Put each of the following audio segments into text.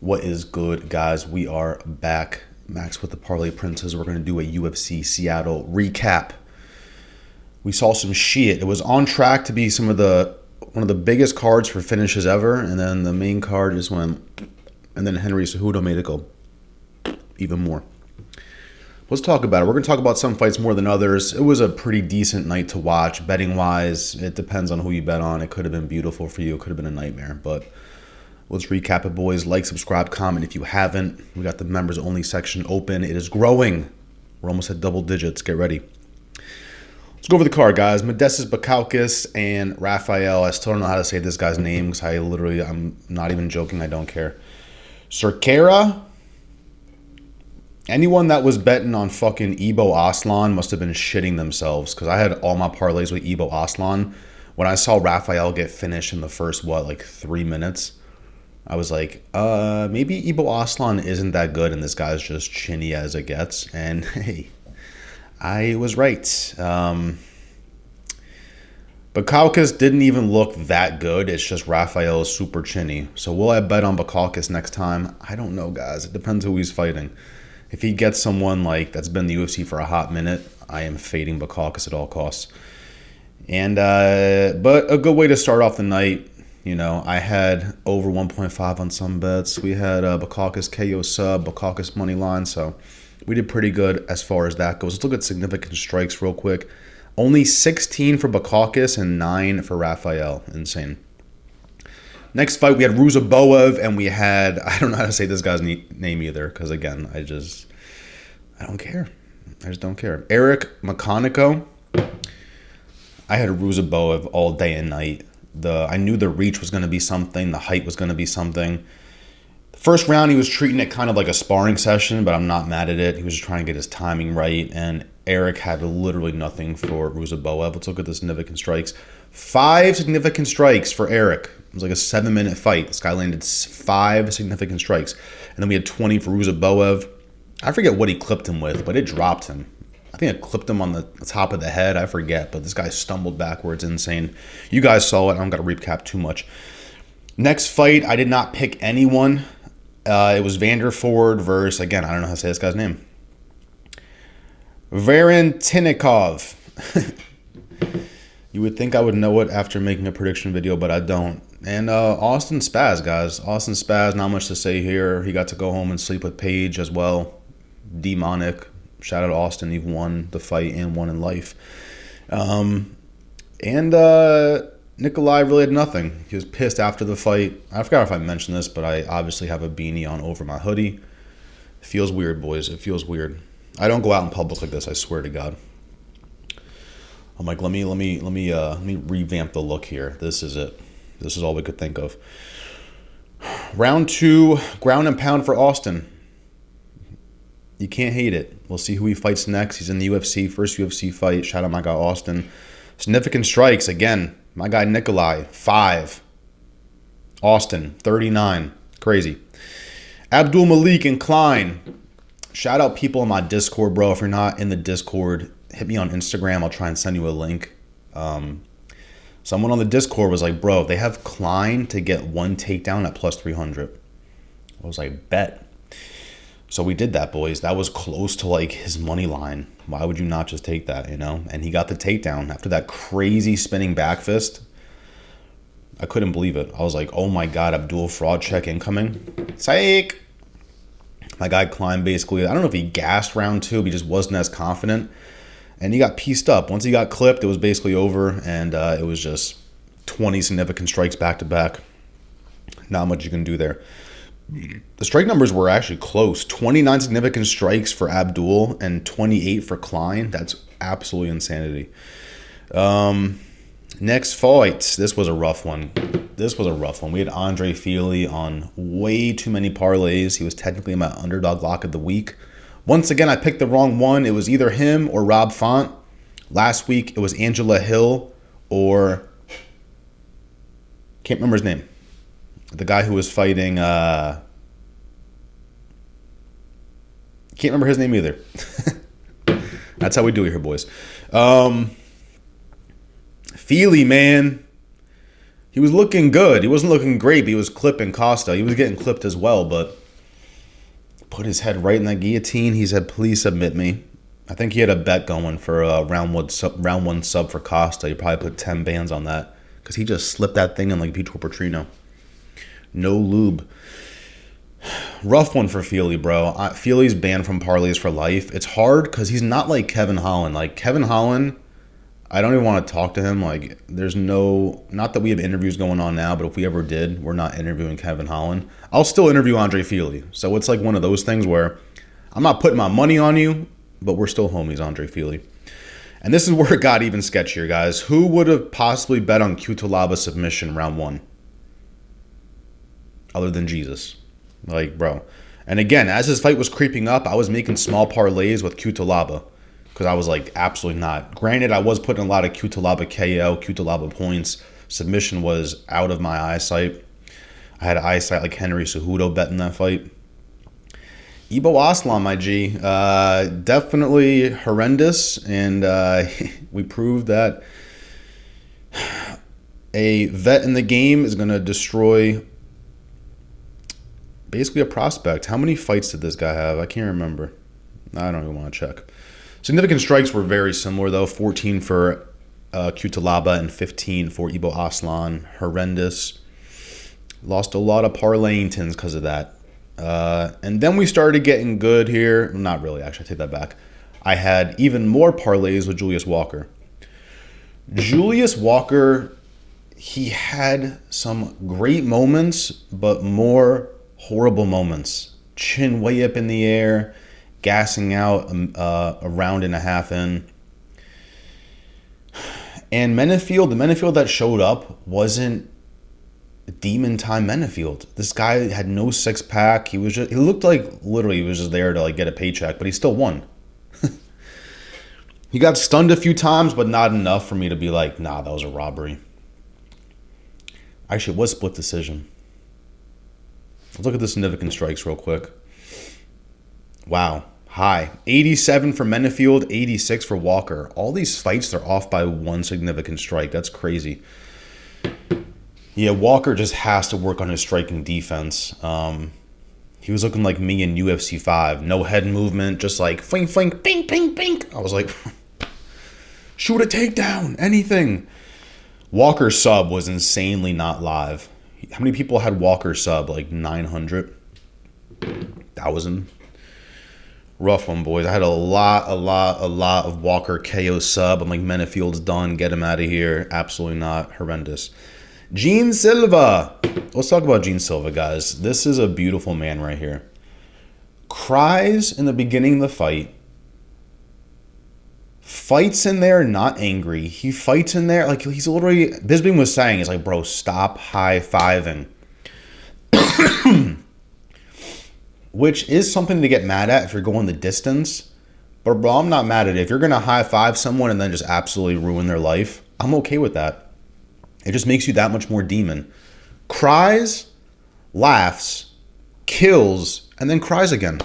What is good, guys? We are back. Max with the Parlay Princes. We're going to do a UFC Seattle recap. We saw some shit. It was on track to be one of the biggest cards for finishes ever, and then the main card just went, and then Henry Cejudo made it go even more. Let's talk about it. We're going to talk about some fights more than others. It was a pretty decent night to watch. Betting-wise, it depends on who you bet on. It could have been beautiful for you. It could have been a nightmare, but let's recap it, boys. Like, subscribe, comment if you haven't. We got the members-only section open. It is growing. We're almost at double digits. Get ready. Let's go over the card, guys. Modestas Bukauskas and Rafael. I still don't know how to say this guy's name because I'm not even joking. I don't care. Cerqueira. Anyone that was betting on fucking Ibo Aslan must have been shitting themselves because I had all my parlays with Ibo Aslan. When I saw Rafael get finished in the first, 3 minutes, I was like, maybe Ibo Aslan isn't that good and this guy's just chinny as it gets. And hey, I was right. Bukauskas didn't even look that good. It's just Rafael is super chinny. So will I bet on Bukauskas next time? I don't know, guys. It depends who he's fighting. If he gets someone that's been in the UFC for a hot minute, I am fading Bukauskas at all costs. And but a good way to start off the night. I had over 1.5 on some bets. We had Bukauskas KO sub, Bukauskas money line, so we did pretty good as far as that goes. Let's look at significant strikes real quick. Only 16 for Bukauskas and 9 for Rafael. Insane. Next fight, we had Ruzaboev, and we had, I don't know how to say this guy's name either, because again, I don't care. I just don't care. Eric Makonico. I had Ruzaboev all day and night. I knew the reach was going to be something. The height was going to be something. The first round, he was treating it kind of like a sparring session, but I'm not mad at it. He was just trying to get his timing right, and Eric had literally nothing for Ruzaboev. Let's look at the significant strikes. 5 significant strikes for Eric. It was like a 7-minute fight. This guy landed 5 significant strikes. And then we had 20 for Ruzaboev. I forget what he clipped him with, but it dropped him. I think I clipped him on the top of the head. I forget, but this guy stumbled backwards. Insane. You guys saw it. I don't got to recap too much. Next fight, I did not pick anyone. It was Vanderford versus, again, I don't know how to say this guy's name. Varentinnikov. You would think I would know it after making a prediction video, but I don't. And Austin Spaz, guys. Austin Spaz, not much to say here. He got to go home and sleep with Paige as well. Demonic. Shout out to Austin. He won the fight and won in life. Nikolai really had nothing. He was pissed after the fight. I forgot if I mentioned this, but I obviously have a beanie on over my hoodie. It feels weird, boys. It feels weird. I don't go out in public like this, I swear to God. I'm like, let me revamp the look here. This is it. This is all we could think of. Round 2, ground and pound for Austin. You can't hate it. We'll see who he fights next. He's in the UFC, first UFC fight. Shout out my guy Austin. Significant strikes, again, my guy Nikolai, 5. Austin, 39. Crazy. Abdul Malik and Klein. Shout out people in my Discord, bro. If you're not in the Discord, hit me on Instagram. I'll try and send you a link. Someone on the Discord was like, bro, they have Klein to get 1 takedown at plus 300. I was like, bet. So we did that, boys. That was close to his money line. Why would you not just take that, And he got the takedown after that crazy spinning back fist. I couldn't believe it. I was like, oh my God, Abdul fraud check incoming. Psych. My guy Klein basically, I don't know if he gassed round 2, but he just wasn't as confident. And he got pieced up. Once he got clipped, it was basically over. And it was just 20 significant strikes back to back. Not much you can do there. The strike numbers were actually close. 29 significant strikes for Abdul and 28 for Klein. That's absolutely insanity. Next fight. This was a rough one. We had Andre Fili on way too many parlays. He was technically my underdog lock of the week. Once again, I picked the wrong one. It was either him or Rob Font. Last week, it was Angela Hill or... can't remember his name. The guy who was fighting... can't remember his name either. That's how we do it here, boys. Feely, man. He was looking good. He wasn't looking great, but he was clipping Costa. He was getting clipped as well, but put his head right in that guillotine. He said, please submit me. I think he had a bet going for a round one sub for Costa. He probably put 10 bands on that because he just slipped that thing in like Vitor Petrino. No lube. Rough one for Feely, bro. Feely's banned from parlays for life. It's hard because he's not like Kevin Holland. Like, Kevin Holland, I don't even want to talk to him. Like, there's no... Not that we have interviews going on now, but if we ever did, we're not interviewing Kevin Holland. I'll still interview Andre Feely. So it's like one of those things where I'm not putting my money on you, but we're still homies, Andre Feely. And this is where it got even sketchier, guys. Who would have possibly bet on Cutelaba submission round one? Other than Jesus. Like, bro. And again, as his fight was creeping up, I was making small parlays with Cutelaba. Because I was like, absolutely not. Granted, I was putting a lot of Cutelaba KO, Cutelaba points. Submission was out of my eyesight. I had eyesight like Henry Cejudo betting that fight. Ibo Aslan, my G. Definitely horrendous. And we proved that a vet in the game is going to destroy basically a prospect. How many fights did this guy have? I can't remember. I don't even want to check. Significant strikes were very similar, though. 14 for Cutelaba and 15 for Ibo Aslan. Horrendous. Lost a lot of parlayingtons because of that. And then we started getting good here. Not really, actually. I take that back. I had even more parlays with Julius Walker. Julius Walker, he had some great moments, but more horrible moments. Chin way up in the air, gassing out a round and a half in. And Menefield, the Menefield that showed up wasn't demon time Menefield. This guy had no six pack. He looked like literally he was just there to like get a paycheck, but he still won. He got stunned a few times, but not enough for me to be like, nah, that was a robbery. Actually, it was split decision. Let's look at the significant strikes real quick. Wow. High. 87 for Menefield, 86 for Walker. All these fights, they're off by one significant strike. That's crazy. Yeah, Walker just has to work on his striking defense. He was looking like me in UFC 5. No head movement, just like fling, fling, bing, bing, bing. I was like, shoot a takedown, anything. Walker's sub was insanely not live. How many people had Walker's sub? Like 900,000. Rough one, boys. I had a lot of Walker KO sub. I'm like, Menefield's done. Get him out of here. Absolutely not. Horrendous. Gene Silva. Let's talk about Gene Silva, guys. This is a beautiful man right here. Cries in the beginning of the fight. Fights in there, not angry. He fights in there like he's literally... Bisping was saying, he's like, bro, stop high-fiving. Which is something to get mad at if you're going the distance. But, bro, I'm not mad at it. If you're going to high-five someone and then just absolutely ruin their life, I'm okay with that. It just makes you that much more demon. Cries, laughs, kills, and then cries again.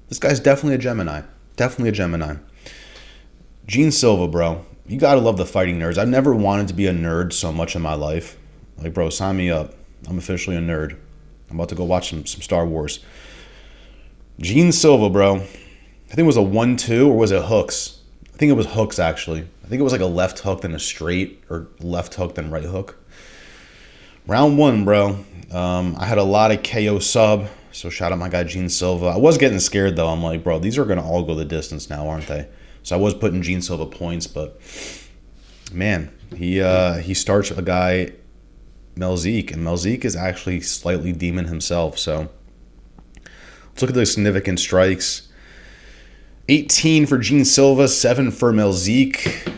This guy's definitely a Gemini. Definitely a Gemini. Gene Silva, bro. You gotta love the fighting nerds. I've never wanted to be a nerd so much in my life. Like, bro, sign me up. I'm officially a nerd. I'm about to go watch some Star Wars. Gene Silva, bro. I think it was a 1-2 or was it hooks? I think it was hooks, actually. I think it was like a left hook, then a straight, or left hook, then right hook. Round one, bro. I had a lot of KO sub, so shout out my guy Gene Silva. I was getting scared, though. I'm like, bro, these are going to all go the distance now, aren't they? So I was putting Gene Silva points, but, man, he starts a guy, Melzik, and Melzik is actually slightly demon himself, so let's look at the significant strikes. 18 for Gene Silva, 7 for Melzik.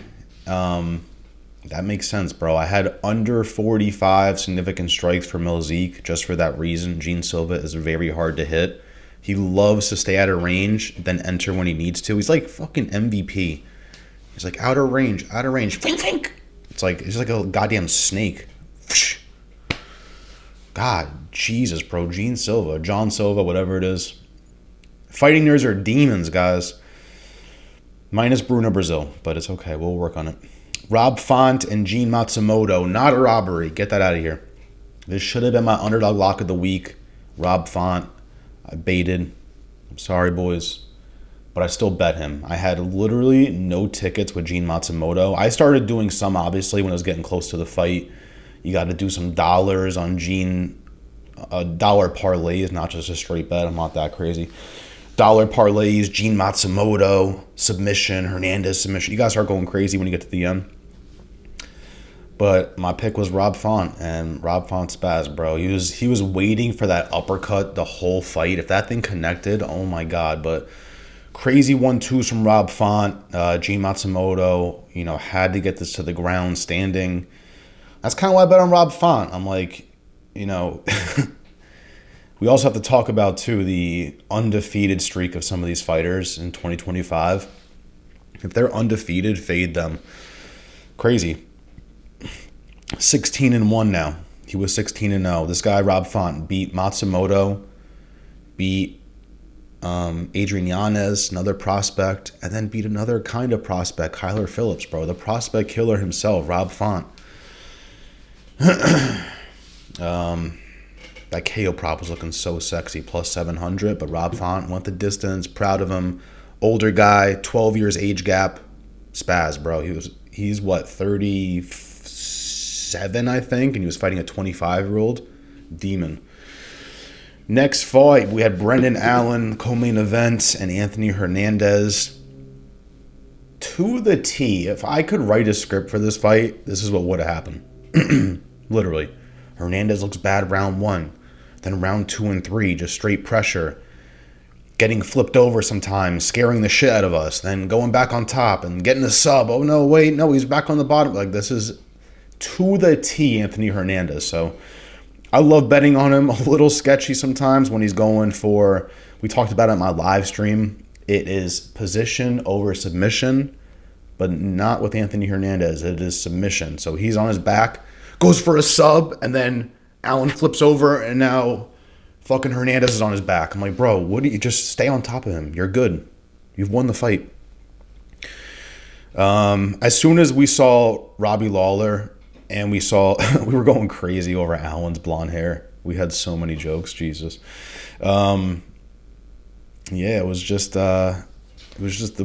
That makes sense, bro. I had under 45 significant strikes for Melzik just for that reason. Gene Silva is very hard to hit. He loves to stay out of range, then enter when he needs to. He's like fucking MVP. He's like out of range. Fink, fink. It's like a goddamn snake. God, Jesus, bro. Gene Silva, John Silva, whatever it is. Fighting nerds are demons, guys. Minus Bruno Brazil, but it's okay. We'll work on it. Rob Font and Gene Matsumoto. Not a robbery. Get that out of here. This should have been my underdog lock of the week. Rob Font. I baited. I'm sorry, boys. But I still bet him. I had literally no tickets with Gene Matsumoto. I started doing some, obviously, when I was getting close to the fight. You got to do some dollars on Gene. Dollar parlays, not just a straight bet. I'm not that crazy. Dollar parlays, Gene Matsumoto, submission, Hernandez submission. You guys start going crazy when you get to the end. But my pick was Rob Font, and Rob Font spaz, bro. He was waiting for that uppercut the whole fight. If that thing connected, oh my God. But crazy 1-2s from Rob Font. Gene Matsumoto, had to get this to the ground standing. That's kind of why I bet on Rob Font. I'm like, we also have to talk about, too, the undefeated streak of some of these fighters in 2025. If they're undefeated, fade them. Crazy. 16-1 now. He was 16-0. This guy, Rob Font, beat Matsumoto, beat Adrian Yanez, another prospect, and then beat another kind of prospect, Kyler Phillips, bro. The prospect killer himself, Rob Font. That KO prop was looking so sexy, plus 700, but Rob Font went the distance. Proud of him. Older guy, 12 years age gap. Spaz, bro. He's what, 37, I think, and he was fighting a 25-year-old demon. Next fight, we had Brendan Allen, co-main event, and Anthony Hernandez. To the T, if I could write a script for this fight, this is what would have happened. Literally. Hernandez looks bad round 1. Then round 2 and 3, just straight pressure. Getting flipped over sometimes, scaring the shit out of us. Then going back on top and getting a sub. Oh, no, wait, no, he's back on the bottom. Like, this is to the T, Anthony Hernandez. So I love betting on him. A little sketchy sometimes when he's going for, we talked about it in my live stream. It is position over submission, but not with Anthony Hernandez. It is submission. So he's on his back, goes for a sub, and then Allen flips over, and now fucking Hernandez is on his back. I'm like, bro, what do you just stay on top of him? You're good. You've won the fight. As soon as we saw Robbie Lawler, and we were going crazy over Allen's blonde hair. We had so many jokes, Jesus. It was just the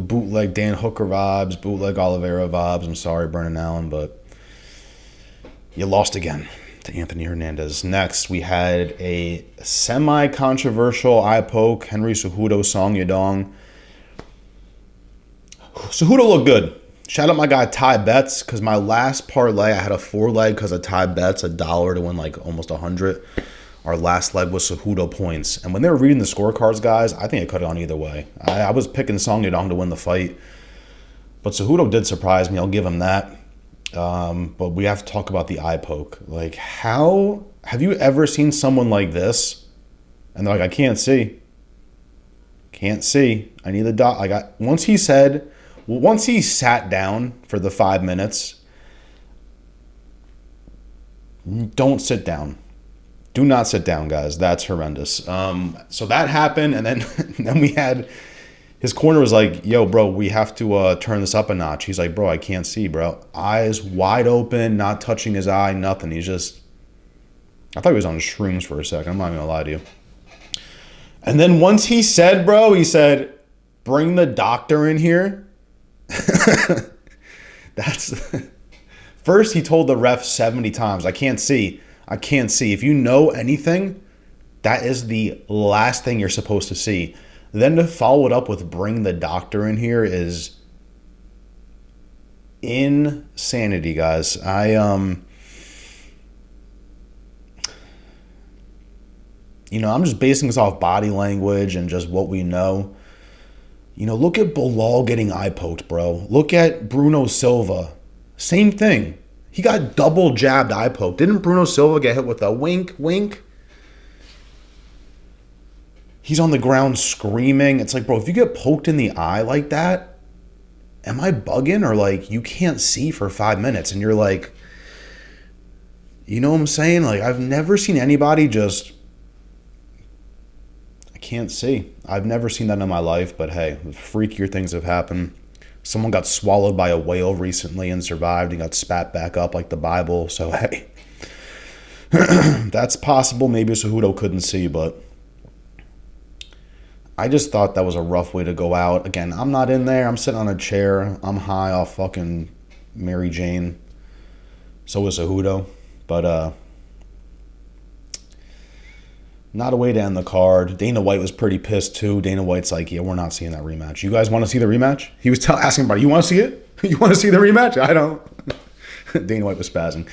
bootleg Dan Hooker vibes, bootleg Oliveira vibes. I'm sorry, Brendan Allen, but you lost again to Anthony Hernandez. Next, we had a semi-controversial eye poke, Henry Cejudo, Song Yadong. Cejudo looked good. Shout out my guy Ty Betts, because my last parlay, I had a 4-leg because of Ty Betts, $1 to win like almost 100. Our last leg was Cejudo points. And when they were reading the scorecards, guys, I think it could have gone either way. I was picking Song Yadong to win the fight. But Cejudo did surprise me. I'll give him that. But we have to talk about the eye poke. Like, how have you ever seen someone like this? And they're like, I can't see. Can't see. I need the dot. Once he sat down for the 5 minutes, don't sit down. Do not sit down, guys. That's horrendous. So that happened, and then we had his corner was like, yo, bro, we have to turn this up a notch. He's like, bro, I can't see, bro. Eyes wide open, not touching his eye, nothing. I thought he was on shrooms for a second. I'm not going to lie to you. And then once he said, bring the doctor in here. First he told the ref 70 times, I can't see. If you know anything, that is the last thing you're supposed to see. Then to follow it up with bring the doctor in here is insanity, guys. I'm just basing this off body language and just what we know. Look at Bilal getting eye poked, bro. Look at Bruno Silva. Same thing. He got double jabbed eye poked. Didn't Bruno Silva get hit with a wink, wink? He's on the ground screaming. It's like, bro, if you get poked in the eye like that, am I bugging? Or like, you can't see for 5 minutes and you're like, you know what I'm saying? Like, I've never seen anybody just, I can't see. I've never seen that in my life, but hey, freakier things have happened. Someone got swallowed by a whale recently and survived and got spat back up like the Bible. So, hey, that's possible. Maybe Cejudo couldn't see, but I just thought that was a rough way to go out. Again, I'm not in there. I'm sitting on a chair. I'm high off fucking Mary Jane. So is Cejudo. But, not a way to end the card. Dana White was pretty pissed too. Dana White's like, yeah, we're not seeing that rematch. You guys want to see the rematch? He was asking about, you want to see it? You want to see the rematch? I don't. Dana White was spazzing.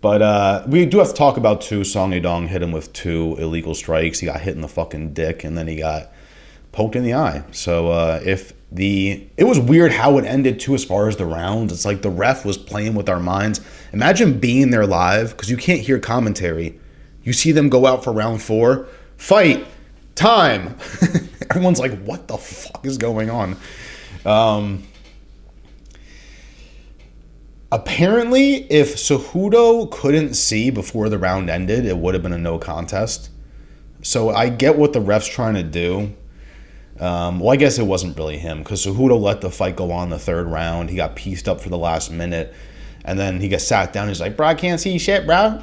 But we do have to talk about too. Song Yadong hit him with 2 illegal strikes. He got hit in the fucking dick, and then he got poked in the eye. So it was weird how it ended too as far as the rounds. It's like the ref was playing with our minds. Imagine being there live, because you can't hear commentary. You see them go out for round 4. Fight. Time. Everyone's like, what the fuck is going on? Apparently, if Cejudo couldn't see before the round ended, it would have been a no contest. So I get what the ref's trying to do. Well, I guess it wasn't really him, because Cejudo let the fight go on the 3rd round. He got pieced up for the last minute. And then he got sat down. He's like, bro, I can't see shit, bro.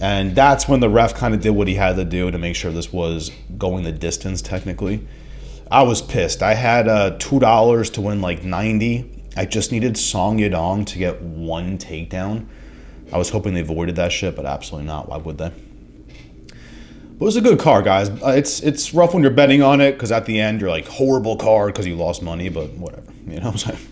And that's when the ref kind of did what he had to do to make sure this was going the distance, technically. I was pissed. I had $2 to win like 90. I just needed Song Yadong to get 1 takedown. I was hoping they avoided that shit, but absolutely not. Why would they? But it was a good card, guys. It's rough when you're betting on it, because at the end you're like, horrible card because you lost money, but whatever. You know what I'm saying?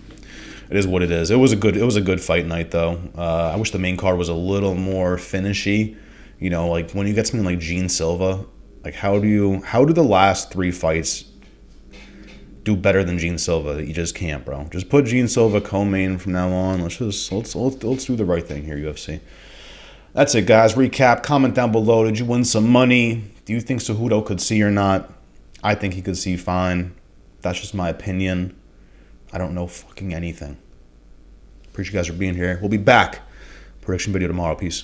It is what it is. It was a good fight night though. I wish the main card was a little more finishy. You know, like when you get something like Gene Silva, like how do the last 3 fights do better than Gene Silva? You just can't, bro. Just put Gene Silva co-main from now on. Let's do the right thing here, UFC. That's it, guys. Recap. Comment down below. Did you win some money? Do you think Cejudo could see or not? I think he could see fine. That's just my opinion. I don't know fucking anything. Appreciate you guys for being here. We'll be back. Prediction video tomorrow. Peace.